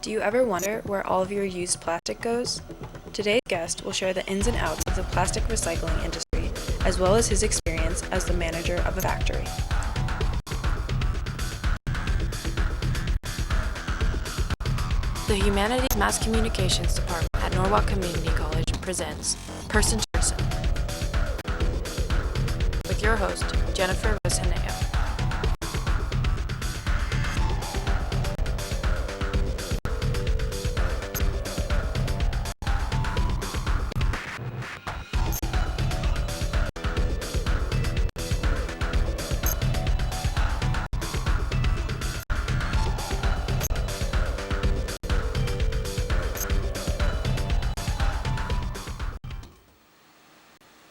Do you ever wonder where all of your used plastic goes? Today's guest will share the ins and outs of the plastic recycling industry, as well as his experience as the manager of a factory. The Humanities Mass Communications Department at Norwalk Community College presents Person to Person with your host, Jennifer Rosaneo.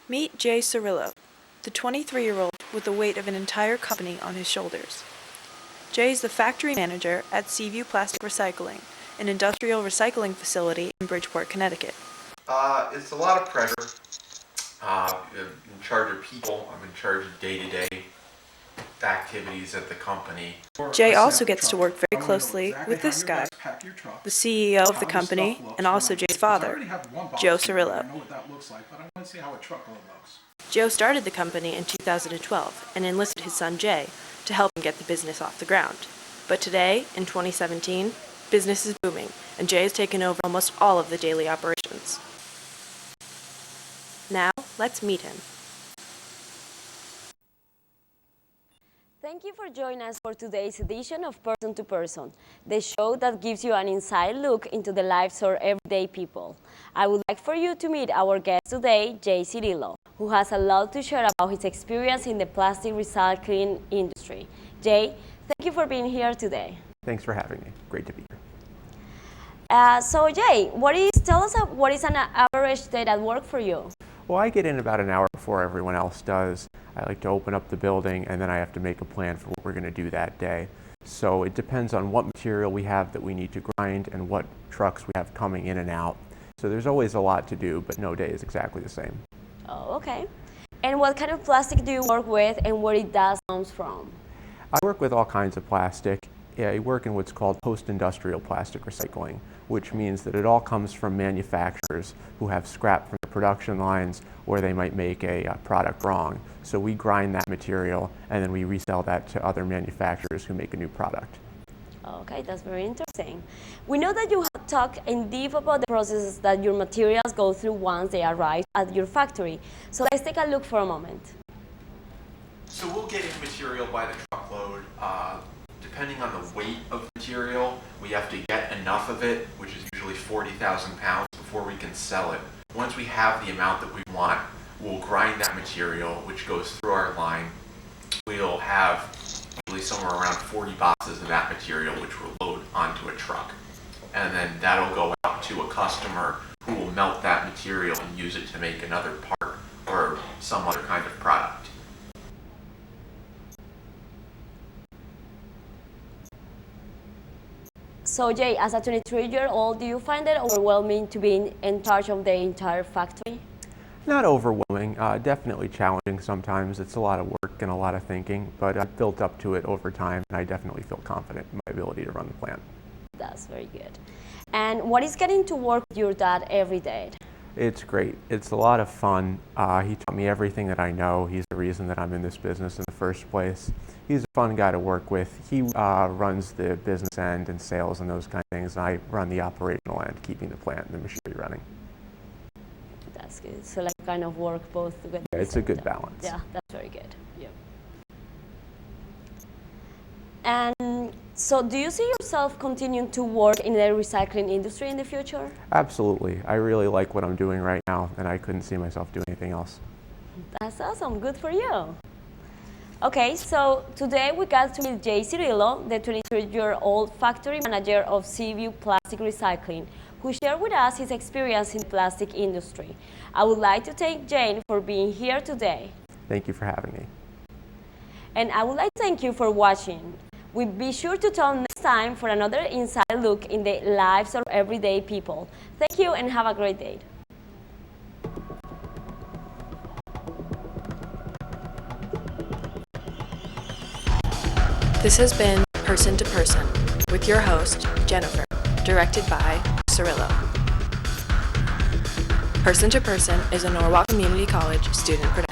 Meet Jay Cirilo, the 23-year-old with the weight of an entire company on his shoulders. Jay is the factory manager at Seaview Plastic Recycling, an industrial recycling facility in Bridgeport, Connecticut. It's a lot of pressure. I'm in charge of people. I'm in charge of day-to-day activities at the company. Jay also gets to work very closely with this guy, the CEO of the company and also Jay's father, Joe Cirilo. Joe started the company in 2012 and enlisted his son Jay to help him get the business off the ground. But today, in 2017, business is booming and Jay has taken over almost all of the daily operations. Now, let's meet him. Thank you for joining us for today's edition of Person to Person, the show that gives you an inside look into the lives of everyday people. I would like for you to meet our guest today, Jay Cirilo, who has a lot to share about his experience in the plastic recycling industry. Jay, thank you for being here today. Thanks for having me. Great to be here. So Jay, tell us what is an average day at work for you? Well, I get in about an hour before everyone else does. I like to open up the building and then I have to make a plan for what we're going to do that day. So it depends on what material we have that we need to grind and what trucks we have coming in and out. So there's always a lot to do, but no day is exactly the same. Oh, okay. And what kind of plastic do you work with and where it does comes from? I work with all kinds of plastic. I work in what's called post-industrial plastic recycling, which means that it all comes from manufacturers who have scrap from the production lines or they might make a product wrong. So we grind that material and then we resell that to other manufacturers who make a new product. Okay, that's very interesting. We know that you have talked in depth about the processes that your materials go through once they arrive at your factory. So let's take a look for a moment. So we'll get in material by the truckload. Depending on the weight of material, we have to get enough of it, which is usually 40,000 pounds, before we can sell it. Once we have the amount that we want, we'll grind that material, which goes through our line. We'll have usually somewhere around 40 boxes of that material, which we'll load onto a truck. And then that'll go out to a customer who will melt that material and use it to make another part or some other kind of product. So Jay, as a 23-year-old, do you find it overwhelming to be in charge of the entire factory? Not overwhelming, definitely challenging sometimes. It's a lot of work and a lot of thinking, but I've built up to it over time and I definitely feel confident in my ability to run the plant. That's very good. And what is getting to work with your dad every day? It's great. It's a lot of fun. He taught me everything that I know. He's the reason that I'm in this business in the first place. He's a fun guy to work with. He runs the business end and sales and those kind of things. And I run the operational end, keeping the plant and the machinery running. That's good. So like kind of work both together. Yeah, it's a good balance. Yeah, that's very good. Yeah. And so do you see yourself continuing to work in the recycling industry in the future? Absolutely. I really like what I'm doing right now and I couldn't see myself doing anything else. That's awesome. Good for you. Okay, so today we got to meet Jay Cirilo, the 23-year-old factory manager of Seaview Plastic Recycling, who shared with us his experience in the plastic industry. I would like to thank Jane for being here today. Thank you for having me. And I would like to thank you for watching. We'll be sure to tune next time for another inside look in the lives of everyday people. Thank you and have a great day. This has been Person to Person with your host, Jennifer. directed by Cirilo. Person to Person is a Norwalk Community College student production.